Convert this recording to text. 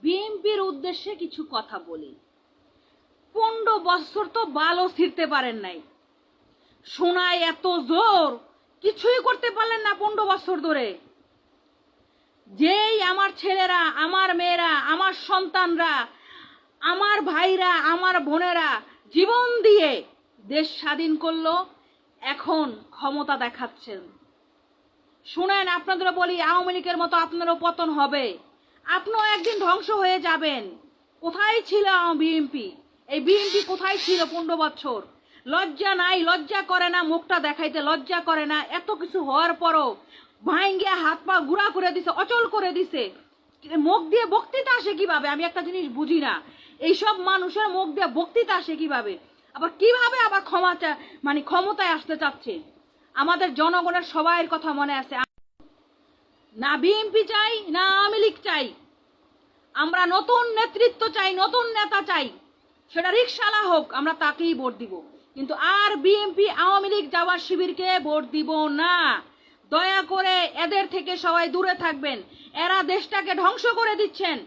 বিএনপির উদ্দেশ্যে কিছু কথা বলি। 15 বছর তো বালও ছিঁড়তে পারেন নাই, শোনায় এত জোর, কিছুই করতে পারলেন না 15 বছর ধরে। যেই আমার ছেলেরা, আমার মেয়েরা, আমার সন্তানরা, আমার ভাইরা, আমার বোনেরা জীবন দিয়ে দেশ স্বাধীন করলো, এখন ক্ষমতা দেখাচ্ছেন। শুনেন, আপনাদেরও বলি, আওয়ামী লীগের মতো আপনারও পতন হবে, আপনিও একদিন ধ্বংস হয়ে যাবেন। কোথায় ছিল বিএনপি? এই বিএনপি কোথায় ছিল 15 বছর? লজ্জা নাই, লজ্জা করে না, মুখটা দেখাইতে লজ্জা করে না। এত কিছু হওয়ার পরও ভাঙ্গিয়া হাত পা গুঁড়া করে দিছে, অচল করে দিছে। মুখ দিয়ে বক্তৃতা আসে কিভাবে? আমি একটা জিনিস বুঝি না, এইসব মানুষের মুখ দিয়ে বক্তৃতা আসে কিভাবে? আবার কিভাবে আবার ক্ষমতায় আসতে চাচ্ছে? আমাদের জনগণের সবাইয়ের কথা মনে আছে, না বিএনপি চাই না আওয়ামী লীগ চাই, আমরা নতুন নেতৃত্ব চাই, নতুন নেতা চাই, সেটা রিকশালা হোক, আমরা তাকেই ভোট দিব। কিন্তু আর বিএনপি আওয়ামী লীগ যাওয়ার শিবিরকে ভোট দিব না। দয়া করে এদের থেকে সবাই দূরে থাকবেন, এরা দেশটাকে ধ্বংস করে দিচ্ছেন।